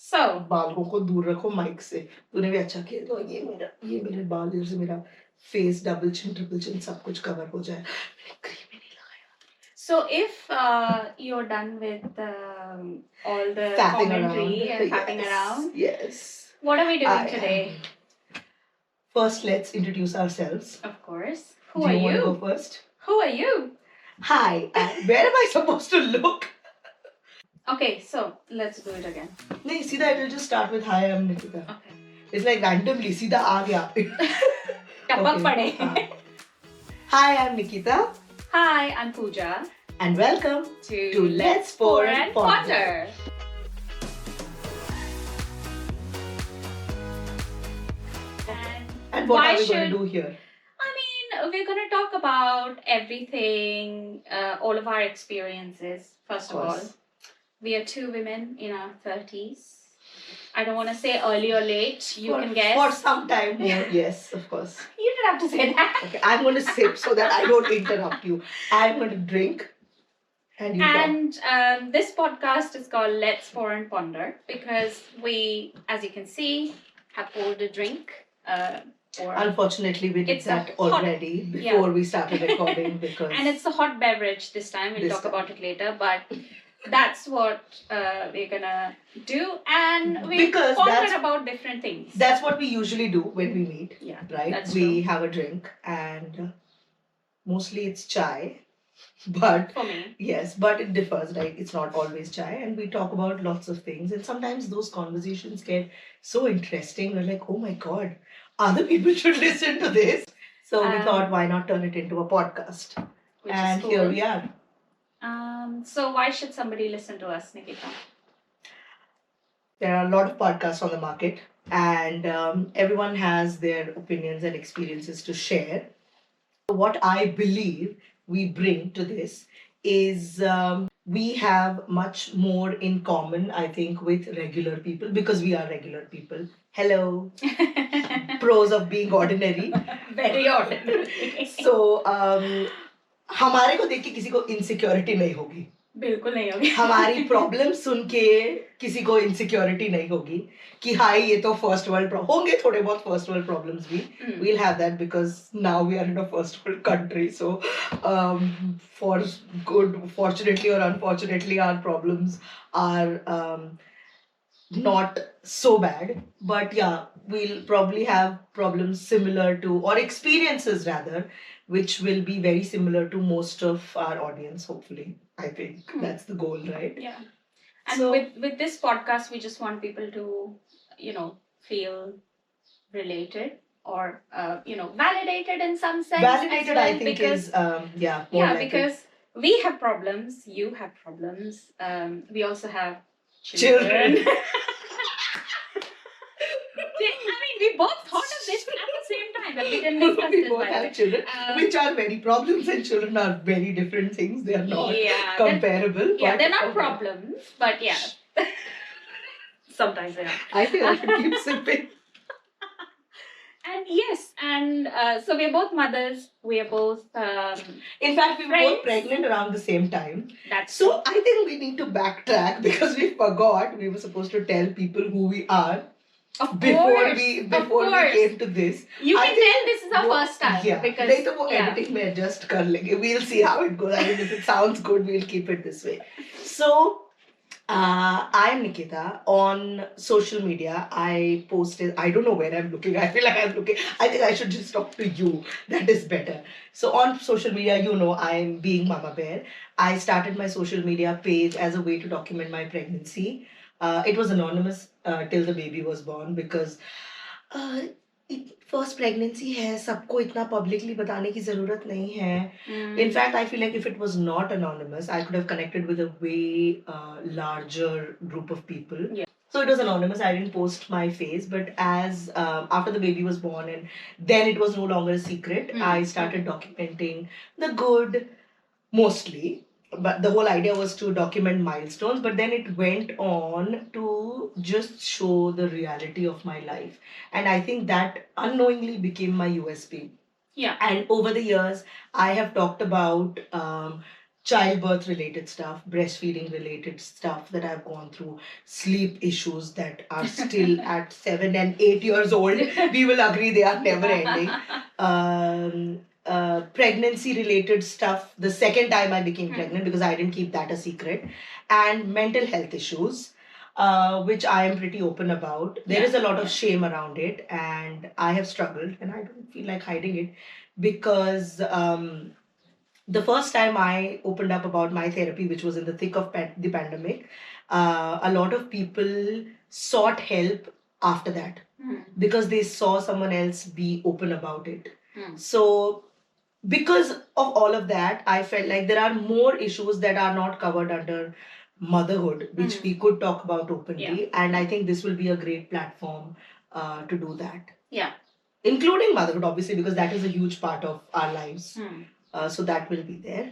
So, बालों को दूर रखो माइक से. तूने भी अच्छा किया. तो ये मेरे बाल इधर से मेरा फेस डबल चिन ट्रिपल चिन सब कुछ कवर हो जाए. क्रीम ही नहीं लगाया. So if you're done with all the Fapping commentary around. and fapping Yes, around, yes. what are we doing I today? First, let's introduce ourselves. Of course. Do you want to go first? Who are you? Hi. Where am I supposed to look? Okay, so let's do it again. No, Sida, I will just start with hi, I'm Nikita. Okay. It's like randomly, Sida aa gaya. Tapak pade. Hi, I'm Nikita. Hi, I'm Pooja. And welcome to Let's Pour and Ponder. And what are we going to do here? We're going to talk about everything, all of our experiences, first of all. We are two women in our 30s. I don't want to say early or late. You can guess. For some time more, yes, of course. You don't have to say that. Okay, I'm going to sip so that I don't interrupt you. I'm going to drink. And you talk. This podcast is called Let's Pour and Ponder because we, as you can see, have poured a drink. Unfortunately, we did that already before we started recording because... And it's a hot beverage this time. We'll talk about it later. But that's what we're going to do. And we ponder about different things. That's what we usually do when we meet. Yeah, right? That's we true. Have a drink and mostly it's chai. But for me, yes, but it differs, right? It's not always chai, and we talk about lots of things, and sometimes those conversations get so interesting. We're like, oh my god, other people should listen to this. So we thought, why not turn it into a podcast? And cool. Here we are. So why should somebody listen to us, Nikita? There are a lot of podcasts on the market, and everyone has their opinions and experiences to share. What I believe we bring to this is we have much more in common, I think, with regular people because we are regular people. Hello. Pros of being ordinary. Very ordinary. So, हमारे को देख के किसी को insecurity नहीं होगी. बिल्कुल नहीं होगी. हमारी प्रॉब्लम सुन के किसी को इनसिक्योरिटी नहीं होगी कि हाय ये तो फर्स्ट वर्ल्ड होंगे थोड़े बहुत फर्स्ट वर्ल्ड प्रॉब्लम्स भी we'll have that because now we are in a first world country, so for good, fortunately or unfortunately, our problems are not so bad, but yeah, we'll probably have problems similar to, or experiences rather, which will be very similar to most of our audience, hopefully. I think that's the goal, right? Yeah. And so, with this podcast, we just want people to, feel related or, validated in some sense. Validated, well, I think, because, because we have problems, you have problems. We also have children. We both thought of this at the same time, but we didn't discuss we both have children, which are very problems, and children are very different things. They are not comparable. They're not problems, but yeah. Sometimes they are. I think I should keep sipping. And yes, so we are both mothers. We are both. In fact, we were both pregnant around the same time. That's so. True. I think we need to backtrack because we forgot we were supposed to tell people who we are. Before we came to this. You can tell this is our first time. Yeah. Because नहीं तो वो editing में adjust कर लेंगे. We'll see how it goes. I mean, if it sounds good, we'll keep it this way. So, I'm Nikita. On social media, I posted, I don't know where I'm looking. I feel like I'm looking. I think I should just talk to you. That is better. So on social media, I'm being Mama Bear. I started my social media page as a way to document my pregnancy. It was anonymous till the baby was born because first pregnancy है, सबको इतना publicly बताने की ज़रूरत नहीं है. In fact, I feel like if it was not anonymous, I could have connected with a way larger group of people. Yeah. So it was anonymous. I didn't post my face, but as after the baby was born and then it was no longer a secret, I started documenting the good, mostly. But the whole idea was to document milestones, but then it went on to just show the reality of my life. And I think that unknowingly became my USP. Yeah. And over the years, I have talked about childbirth related stuff, breastfeeding related stuff that I've gone through, sleep issues that are still at 7 and 8 years old. We will agree they are never ending. Pregnancy related stuff, the second time I became pregnant, because I didn't keep that a secret, and mental health issues. Which I am pretty open about. There is a lot of shame around it, and I have struggled, and I don't feel like hiding it because the first time I opened up about my therapy, which was in the thick of the pandemic, a lot of people sought help after that because they saw someone else be open about it. So, because of all of that, I felt like there are more issues that are not covered under motherhood, which we could talk about openly. And I think this will be a great platform to do that. Yeah. Including motherhood, obviously, because that is a huge part of our lives. So that will be there.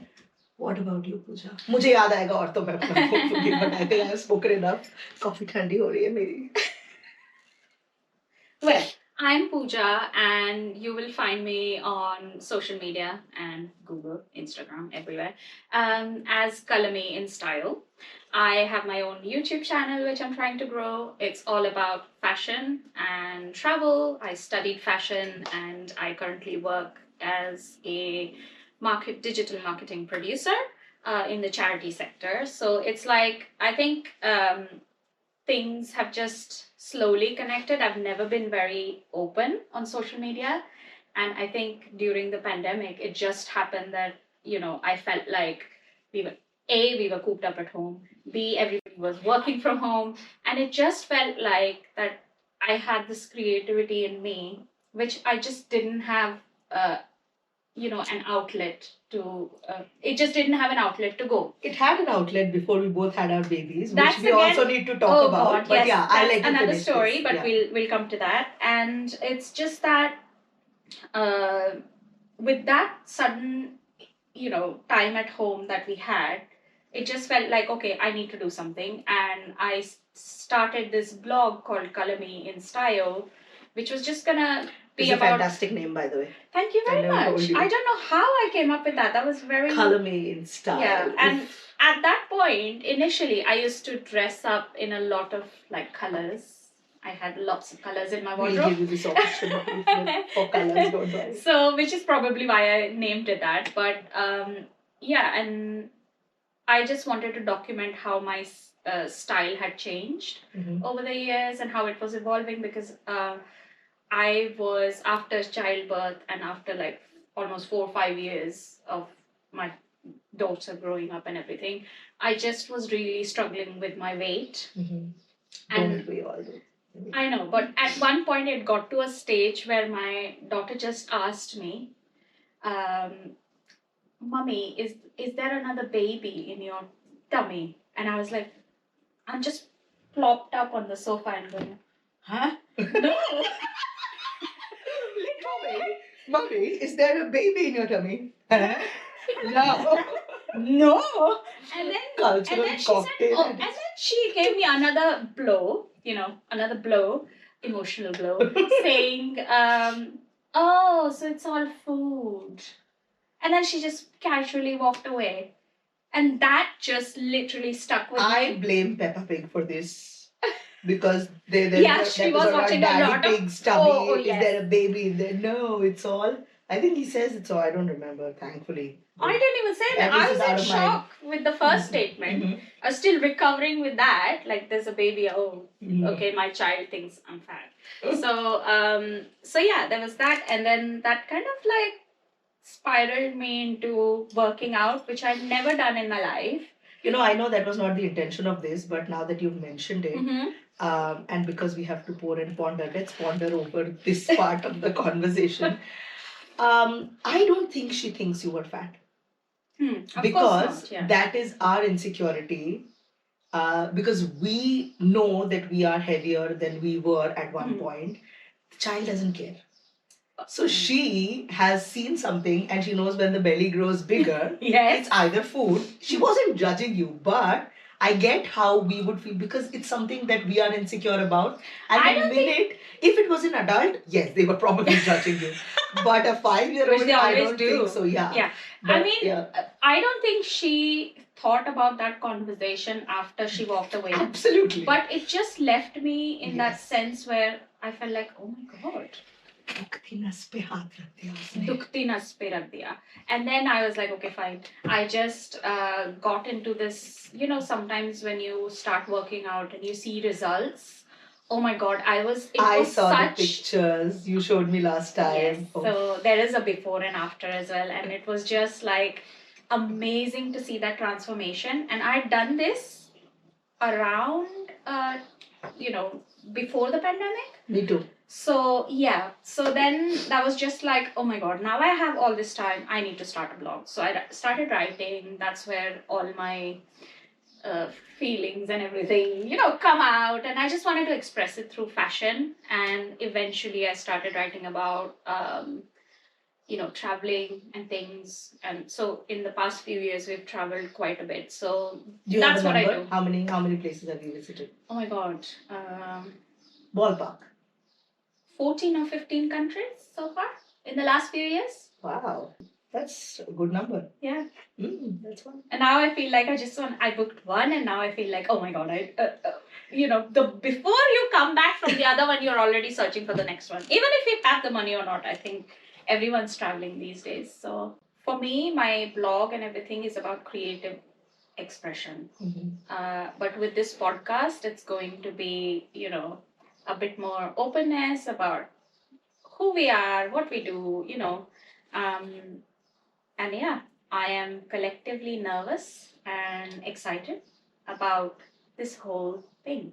What about you, Pooja? मुझे याद आएगा और तो मैं अपना बोलूंगी, but I think I have spoken enough. Coffee ठंडी हो रही है मेरी. Well, I'm Pooja, and you will find me on social media and Google, Instagram, everywhere, as Kalami in Style. I have my own YouTube channel, which I'm trying to grow. It's all about fashion and travel. I studied fashion, and I currently work as a digital marketing producer in the charity sector. So it's like, I think things have just slowly connected. I've never been very open on social media. And I think during the pandemic, it just happened that, I felt like we were cooped up at home. B, everybody was working from home. And it just felt like that I had this creativity in me, which I just didn't have, an outlet to, it just didn't have an outlet to go. It had an outlet before we both had our babies, which we also need to talk about. God, but yes, yeah, I'll let you another finish story, this. but Yeah. we'll come to that. And it's just that with that sudden, time at home that we had, it just felt like, okay, I need to do something. And I started this blog called Kalami in Style, which was just gonna be it's a about... fantastic name, by the way. Thank you very much. I don't know how I came up with that. That was very... Kalami in Style. Yeah, and at that point, initially, I used to dress up in a lot of colors. I had lots of colors in my wardrobe. We'll give you this option for colors, don't worry. So, which is probably why I named it that. But and I just wanted to document how my style had changed over the years and how it was evolving, because I was, after childbirth and after almost 4 or 5 years of my daughter growing up and everything, I just was really struggling with my weight. And don't we all do? I know, but at one point it got to a stage where my daughter just asked me, Mummy, is there another baby in your tummy? And I was like, I'm just plopped up on the sofa and going, huh? No. Mummy, is there a baby in your tummy? Huh? No. No. And then, cultural and then cocktail. and then she gave me another blow, emotional blow, saying, oh, so it's all food. And then she just casually walked away. And that just literally stuck with me. I blame Peppa Pig for this. Because she was watching a lot of Pig's tummy. Is there a baby in there? No, it's all. I think he says it's all. I don't remember, thankfully. I didn't even say that. I was in shock with the first statement. I was still recovering with that. Like, there's a baby. Oh, okay, my child thinks I'm fat. So yeah, there was that. And then that kind of spiraled me into working out, which I'd never done in my life. I know that was not the intention of this, but now that you've mentioned it, and because we have to pour and ponder, let's ponder over this part of the conversation. I don't think she thinks you were fat. Because that is our insecurity. Because we know that we are heavier than we were at one point. The child doesn't care. So she has seen something and she knows when the belly grows bigger, it's either food. She wasn't judging you, but I get how we would feel because it's something that we are insecure about. And I the don't minute, if it was an adult, yes, they were probably judging you. But a 5-year-old, Which they I always don't do. think so. Yeah. Yeah. But, I mean, yeah. I don't think she thought about that conversation after she walked away. Absolutely. But it just left me in that Yes. sense where I felt like, oh my God. दुखती नस पे हाथ रख दिया उसने. Dukti nas pe rak diya. And then I was like, okay, fine. I just got into this, sometimes when you start working out and you see results, oh my God, I was saw such... the pictures you showed me last time. Yes, Oh. so there is a before and after as well. And it was just like amazing to see that transformation. And I'd done this around, before the pandemic. Me too. So yeah, so then that was just like, oh my God, now I have all this time, I need to start a blog. So I started writing. That's where all my feelings and everything, come out. And I just wanted to express it through fashion. And eventually I started writing about, traveling and things. And so in the past few years, we've traveled quite a bit. So that's what I do. How many places have you visited? Oh my God. Ballpark. 14 or 15 countries so far in the last few years. Wow. That's a good number. Yeah. That's one. And now I feel like I booked one and now I feel like, oh my God, before you come back from the other one, you're already searching for the next one. Even if you have the money or not, I think everyone's traveling these days. So for me, my blog and everything is about creative expression. But with this podcast, it's going to be, a bit more openness about who we are, what we do, and yeah, I am collectively nervous and excited about this whole thing.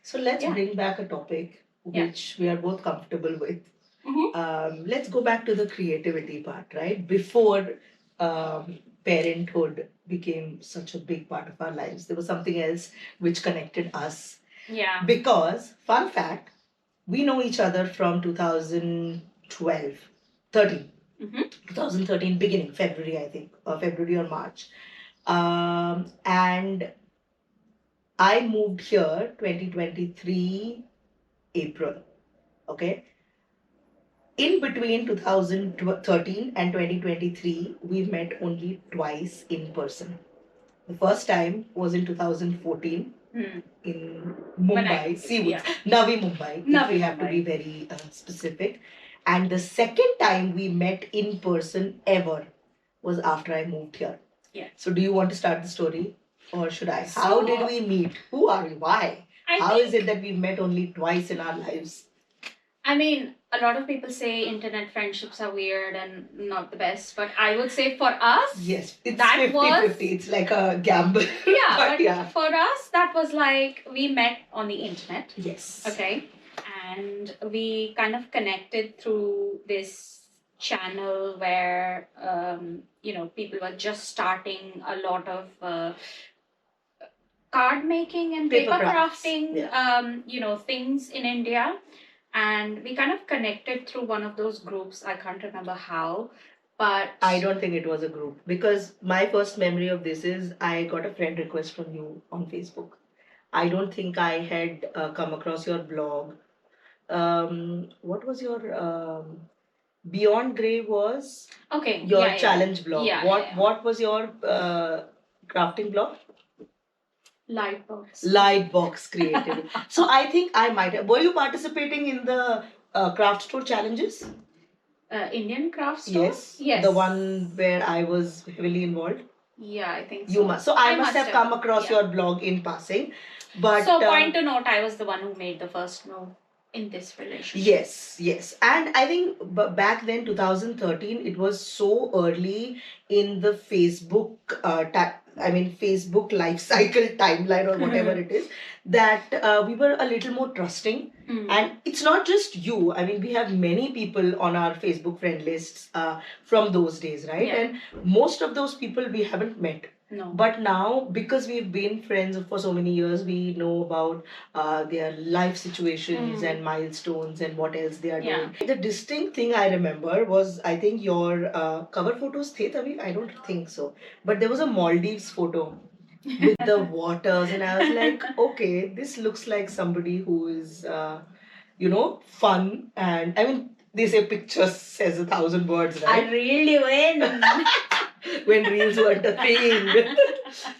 So let's bring back a topic which we are both comfortable with. Let's go back to the creativity part, right? Before parenthood became such a big part of our lives, there was something else which connected us. Yeah. Because, fun fact, we know each other from 2012, 13. 2013 beginning, February, I think, or February or March. And I moved here 2023 April. Okay. In between 2013 and 2023, we met only twice in person. The first time was in 2014 in Mumbai, Navi Mumbai, if we have to be very specific. And the second time we met in person ever was after I moved here. Yeah. So do you want to start the story or should I? How did we meet? Who are we? Why? How is it that we've met only twice in our lives? I mean, a lot of people say internet friendships are weird and not the best, but I would say for us, yes, it's 50-50. It's like a gamble. Yeah, but for us, that was like we met on the internet. Yes. Okay. And we kind of connected through this channel where, people were just starting a lot of card making and paper crafting, things in India. And we kind of connected through one of those groups. I can't remember how, but... I don't think it was a group. Because my first memory of this is I got a friend request from you on Facebook. I don't think I had come across your blog. What was your... Beyond Grey was... Okay. Your challenge blog. Yeah, what was your crafting blog? Lightbox creativity. So I think I might have. Were you participating in the craft store challenges? Indian craft store? Yes. The one where I was heavily involved? Yeah, I think so. You must. So I must have come across your blog in passing. But so point to note, I was the one who made the first move in this relationship. Yes. And I think back then, 2013, it was so early in the Facebook Facebook life cycle timeline or whatever it is, that we were a little more trusting. And it's not just you. I mean, we have many people on our Facebook friend lists from those days, right? Yeah. And most of those people we haven't met. No. But now, because we've been friends for so many years, we know about their life situations and milestones and what else they are doing. The distinct thing I remember was, I think your cover photos the Tavi? I don't think so. But there was a Maldives photo with the waters, and I was like, okay, this looks like somebody who is, fun. And I mean, they say pictures says 1,000 words, right? I really win. When reels weren't a thing.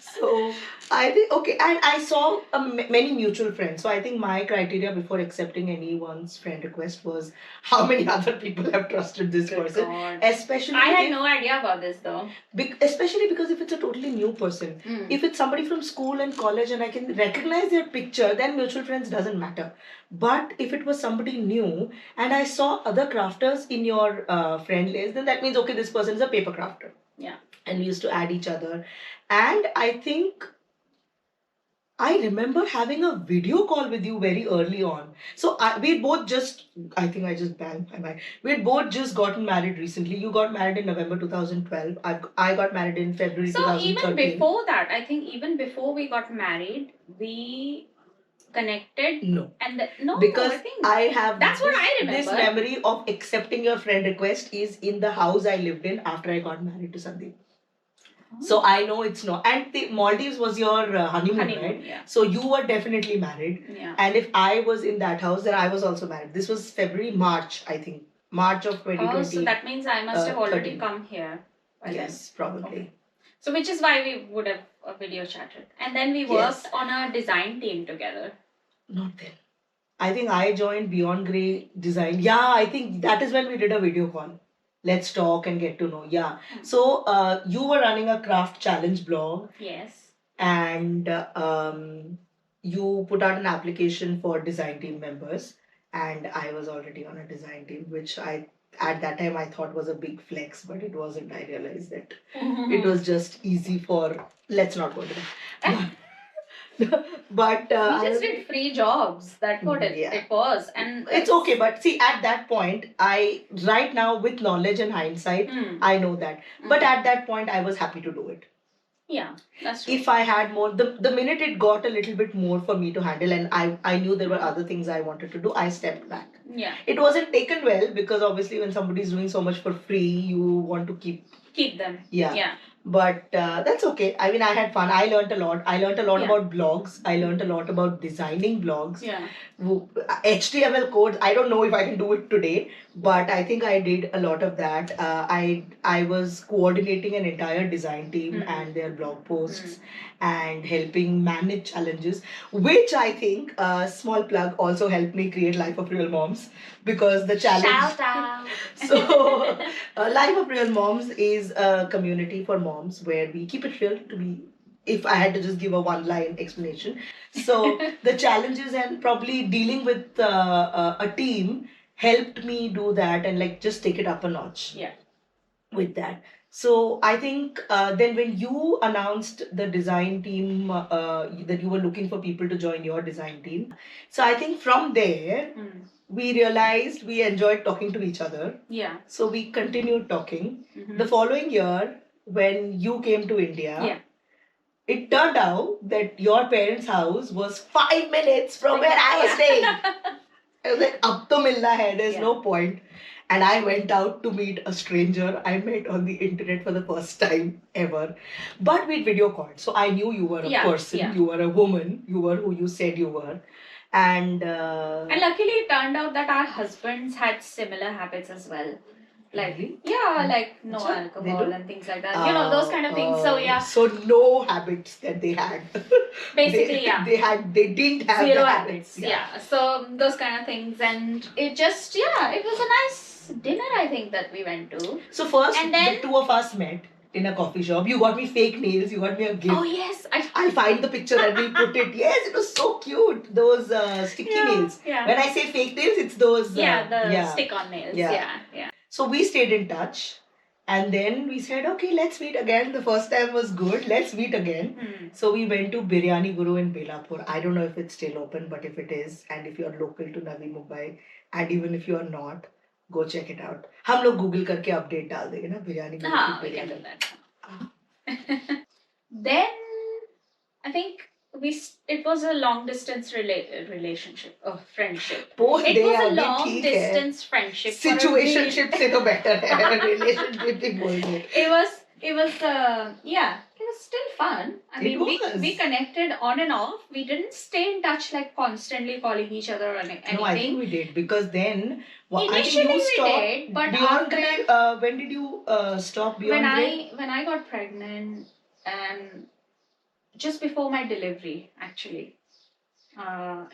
So I think, okay, and I saw many mutual friends. So I think my criteria before accepting anyone's friend request was how many other people have trusted this Good person. God. Especially I had no idea about this though. Especially because if it's a totally new person, if it's somebody from school and college and I can recognize their picture, then mutual friends doesn't matter. But if it was somebody new and I saw other crafters in your friend list, then that means, okay, this person is a paper crafter. Yeah. And we used to add each other. And I think I remember having a video call with you very early on. So we had both just, I think I just banged my mind. We had both just gotten married recently. You got married in November 2012. I got married in February So 2013. even before that, I think even before we got married, we connected. No. And because I think I have that's what I remember. This memory of accepting your friend request is in the house I lived in after I got married to Sandeep. So I know it's not. And the Maldives was your honeymoon, right? Yeah. So you were definitely married. Yeah. And if I was in that house, then I was also married. This was February, March, I think. March of 2020. Oh, so that means I must have already 13. come here. Yes, probably. Okay. So which is why we would have a video chatted. And then we worked on a design team together. Not then. I think I joined Beyond Grey Design. Yeah, I think that is when we did a video call. Let's talk and get to know. Yeah. So you were running a craft challenge blog. Yes. And you put out an application for design team members. And I was already on a design team, which at that time I thought was a big flex, but it wasn't. I realized that it was just easy for, let's not go to that. But we just did free jobs. That's what it was, and it's okay. But see, at that point, right now with knowledge and hindsight, I know that. But at that point, I was happy to do it. Yeah, that's true. If I had more, the minute it got a little bit more for me to handle, and I knew there were other things I wanted to do, I stepped back. Yeah. It wasn't taken well because obviously when somebody's doing so much for free, you want to keep them. Yeah. But that's okay. I mean, I had fun. I learned a lot. I learned a lot about blogs. I learned a lot about designing blogs. Yeah. HTML codes. I don't know if I can do it today, but I think I did a lot of that. I was coordinating an entire design team and their blog posts and helping manage challenges, which I think, small plug, also helped me create Life of Real Moms because the challenge. Shout out. So, Life of Real Moms is a community for moms where we keep it real to be. If I had to just give a one-line explanation. So the challenges and probably dealing with a team helped me do that and like just take it up a notch. Yeah. With that. So I think then when you announced the design team that you were looking for people to join your design team. So I think from there, we realized we enjoyed talking to each other. Yeah. So we continued talking. The following year, when you came to India, it turned out that your parents' house was 5 minutes from where I was staying. I was like, ab to milna hai, there's no point. And I went out to meet a stranger I met on the internet for the first time ever. But we video called. So I knew you were a person, you were a woman, you were who you said you were. And luckily it turned out that our husbands had similar habits as well. Like, like no alcohol and things like that. Those kind of things. So, So, no habits that they had. Basically, they didn't have zero the habits. Yeah. So, those kind of things. And it just, it was a nice dinner, I think, that we went to. So, first, the two of us met in a coffee shop. You got me fake nails. You got me a gift. Oh, yes. I'll find the picture and we'll put it. Yes, it was so cute. Those sticky nails. Yeah. When I say fake nails, it's those. The stick-on nails. Yeah. So we stayed in touch and then we said, okay, let's meet again. The first time was good. Let's meet again. So we went to Biryani Guru in Belapur. I don't know if it's still open, but if it is, and if you're local to Navi Mumbai, and even if you're not, go check it out. हम लोग Google करके update डाल देंगे ना बिरयानी गुरु की we can do that. Then I think it was a long distance relationship or friendship. It was a long distance friendship. Situationship से तो better है relationship ही बोल दे. It was was still fun. I It mean, was. we connected on and off. We didn't stay in touch like constantly calling each other or anything. No, I think we did because then I think Initially you we stopped. did, but Beyond after Grey, when did you stop Beyond Grey? when I got pregnant and just before my delivery, actually,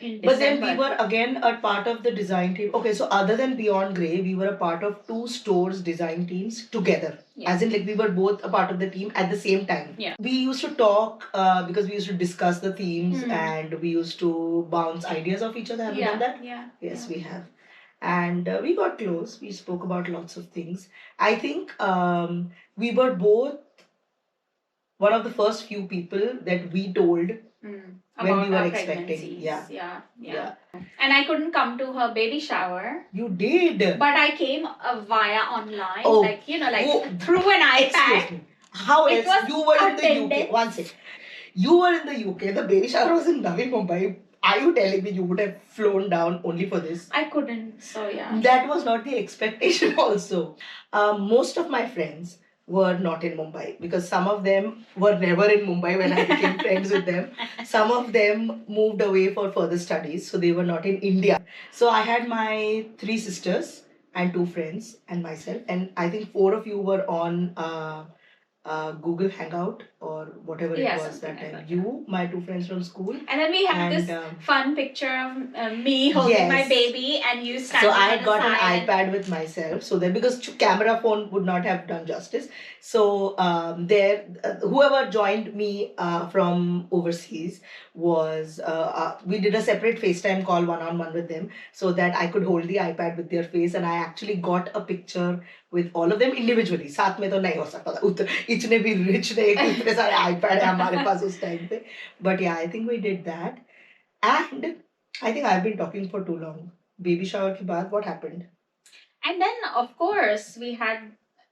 in December. But then we were again a part of the design team. Okay, so other than Beyond Grey, we were a part of 2 stores design teams together. Yeah. As in, like, we were both a part of the team at the same time. Yeah. We used to talk because we used to discuss the themes and we used to bounce ideas off each other. Have you done that? Yeah. Yes, we have. And we got close. We spoke about lots of things. I think we were both one of the first few people that we told when we were expecting. Yeah. And I couldn't come to her baby shower. You did. But I came via online, through an iPad. Excuse me. How else? You were in the UK. One second. You were in the UK. The baby shower was in Navi Mumbai. Are you telling me you would have flown down only for this? I couldn't. So yeah. That was not the expectation also. Most of my friends were not in Mumbai because some of them were never in Mumbai when I became friends with them. Some of them moved away for further studies, so they were not in India. So I had my 3 sisters and 2 friends and myself, and I think 4 of you were on Google Hangout or whatever it was that time. You, my 2 friends from school. And then we have this fun picture of me holding my baby and you standing So I had got an iPad with myself. So then, because camera phone would not have done justice. So whoever joined me from overseas was, we did a separate FaceTime call one-on-one with them so that I could hold the iPad with their face, and I actually got a picture with all of them individually. साथ में तो नहीं हो सकता था. इतने भी rich नहीं, इतने सारे iPad है हमारे पास उस time पे. But yeah, I think we did that. And I think I've been talking for too long. Baby shower के बाद, what happened? And then, of course, we had,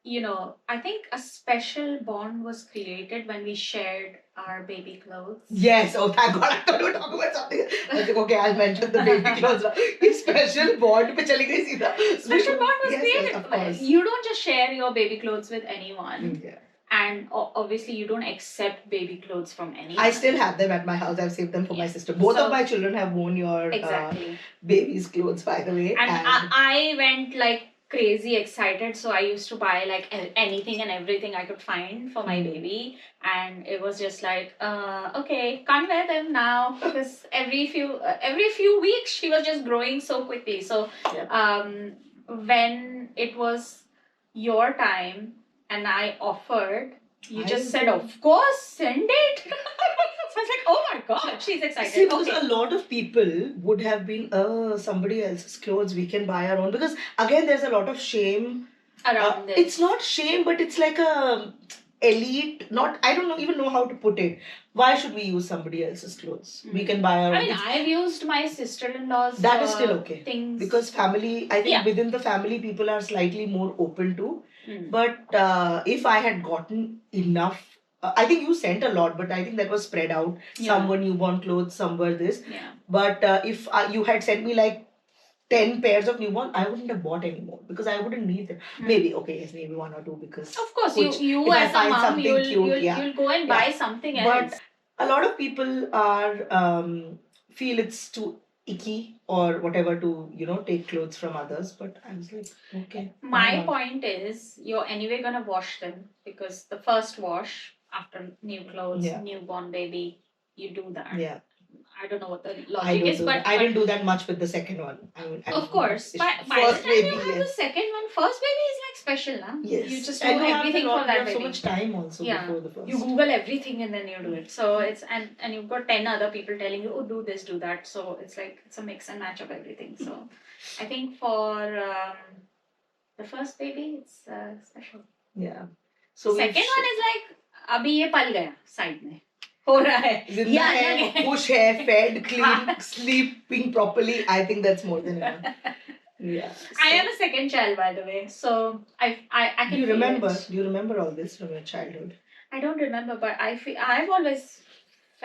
I think a special bond was created when we shared our baby clothes. Yes. Oh, thank God. I thought you were talking about something. I think, okay, I'll mention the baby clothes. This special bond पे चली गई सीधा. Special bond was created. Yes, of course. You don't just share your baby clothes with anyone. Yeah. And obviously, you don't accept baby clothes from anyone. I still have them at my house. I've saved them for my sister. Both of my children have worn your baby's clothes, by the way. And I went like crazy excited. So I used to buy like anything and everything I could find for my baby. And it was just like, okay, can't wear them now. Because every few weeks, she was just growing so quickly. So when it was your time, and I offered, you just said, of course, send it. So I was like, oh my God, she's excited. See, because a lot of people would have been, somebody else's clothes, we can buy our own. Because again, there's a lot of shame around this. It's not shame, but it's like a elite, I don't even know how to put it. Why should we use somebody else's clothes? We can buy our own. I mean, I've used my sister-in-law's That is still okay. Things. Because family, I think within the family, people are slightly more open to. But if I had gotten enough, I think you sent a lot, but I think that was spread out. Some were newborn clothes, some were this. But if you had sent me like 10 pairs of newborn, I wouldn't have bought any more because I wouldn't need them. Maybe, okay, yes, maybe 1 or 2 because... Of course, you as a mom, you'll go and buy something else. But a lot of people are feel it's too icky or whatever to, take clothes from others. But I was like, okay. My point is, you're anyway going to wash them because the first wash after new clothes, newborn baby, you do that. Yeah. I don't know what the logic is, but I didn't do that much with the second one. Of course. By the time you have the second one, first baby is like special, huh? Yes. You just do everything for that baby. You have so much time also before the first. You Google everything and then you do it. So it's and you've got 10 other people telling you, oh, do this, do that. So it's like it's a mix and match of everything. So I think for the first baby, it's special. Yeah. So second one is like, abhi ye pal gaya side mein. हो रहा है जिंदा है खुश है fed clean sleeping properly. I think that's more than enough. Yeah. I am a second child, by the way, so I can. Do you remember? Do you remember all this from your childhood? I don't remember, but I've always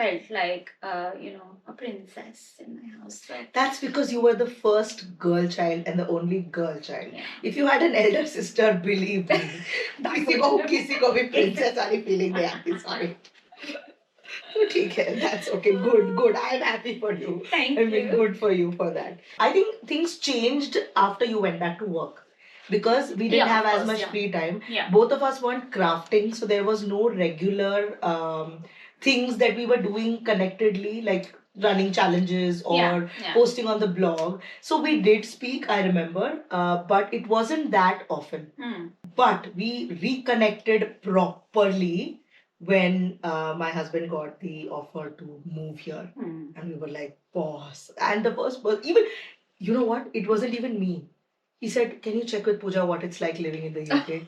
felt like, a princess in my house. So, That's because you were the first girl child and the only girl child. yeah. If you had an elder sister, believe me, किसी को भी princess वाली feeling नहीं आती. Sorry. तो ठीक है, that's okay. Good. I'm happy for you. Thank I mean, you. good for you for that. I think things changed after you went back to work because we didn't Yeah, have of as course, much yeah. free time. Yeah. Both of us weren't crafting, so there was no regular things that we were doing connectedly, like running challenges or Yeah. posting on the blog. So we did speak, I remember, but it wasn't that often. But we reconnected properly when my husband got the offer to move here. And we were like, boss. And the first person, even, you know what? It wasn't even me. He said, can you check with Pooja what it's like living in the UK?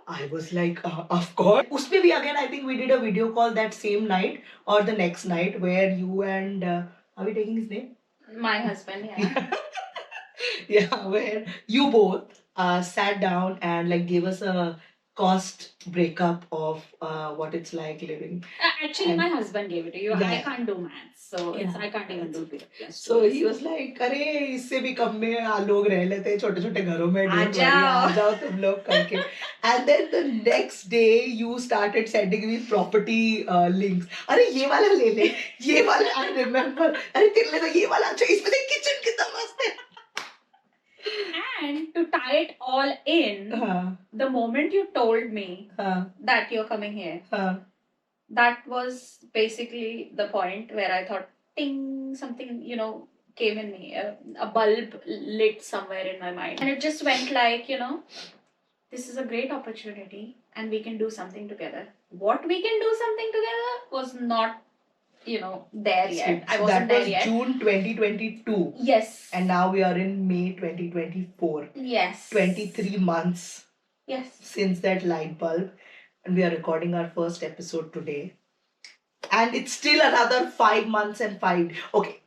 I was like, of course. Usme bhi again, I think we did a video call that same night or the next night where you and, are we taking his name? My husband, yeah. Yeah, where you both sat down and like gave us a cost breakup of what it's like living. Actually, And- my husband gave it to you. Yeah. I can't do maths, so Yeah. I can't even do it. So he was like, अरे इससे भी कम में लोग रह लेते हैं छोटे छोटे घरों में. आ Don't worry, जाओ. आ जाओ तुम लोग करके. And then the next day you started sending me property links. अरे ये वाला ले ले, ये वाला I remember. अरे तेरे लिए तो ये वाला अच्छा, इसमें देख kitchen कितना मस्त है. And to tie it all in, the moment you told me that you're coming here, that was basically the point where I thought, ting, something, came in me. A bulb lit somewhere in my mind. And it just went like, this is a great opportunity and we can do something together. What we can do something together was not, there yet. I wasn't there yet. That was June 2022. Yes. And now we are in May 2024. Yes. 23 months. Yes. Since that light bulb. And we are recording our first episode today. And it's still another 5 months and 5. Okay.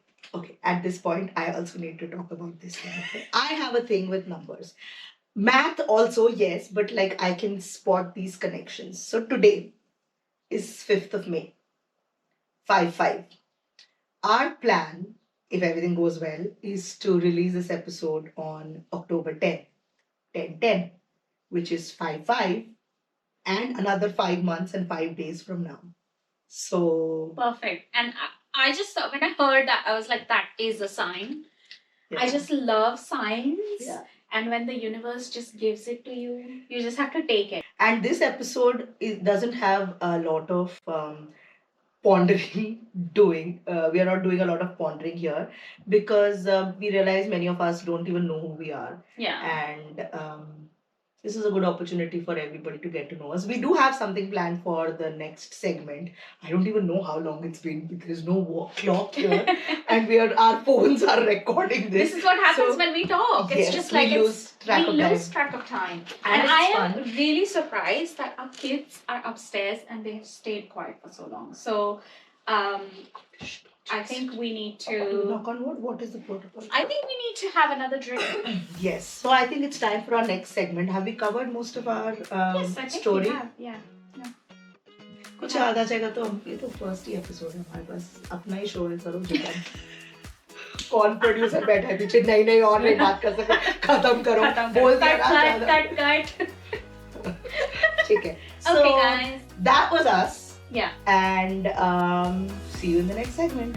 At this point, I also need to talk about this thing. Okay? I have a thing with numbers. Math also, yes, but like I can spot these connections. So today is 5th of May. 5-5. Our plan, if everything goes well, is to release this episode on October 10. 10-10, which is 5-5, and another 5 months and 5 days from now. So perfect. And I just thought, when I heard that, I was like, that is a sign. Yeah. I just love signs. Yeah. And when the universe just gives it to you, you just have to take it. And this episode doesn't have a lot of pondering doing. We are not doing a lot of pondering here because we realize many of us don't even know who we are. Yeah. And this is a good opportunity for everybody to get to know us. We do have something planned for the next segment. I don't even know how long it's been because there's no clock here and our phones are recording this. This is what happens when we talk. It's just like we lose track of time. And I am really surprised that our kids are upstairs and they have stayed quiet for so long. So I think we need to... Knock on wood, what is the protocol? I think we need to have another drink. Yes. So I think it's time for our next segment. Have we covered most of our yes, I think story? We have. Yeah. कुछ याद आ जाएगा तो हम ये तो first ही episode है हमारे पास अपना ही शो है सरो जितना कौन प्रोड्यूसर बैठा है पीछे नहीं और नहीं बात कर सकते खत्म करो बोल दिया cut ठीक है okay guys that was us yeah and see you in the next segment.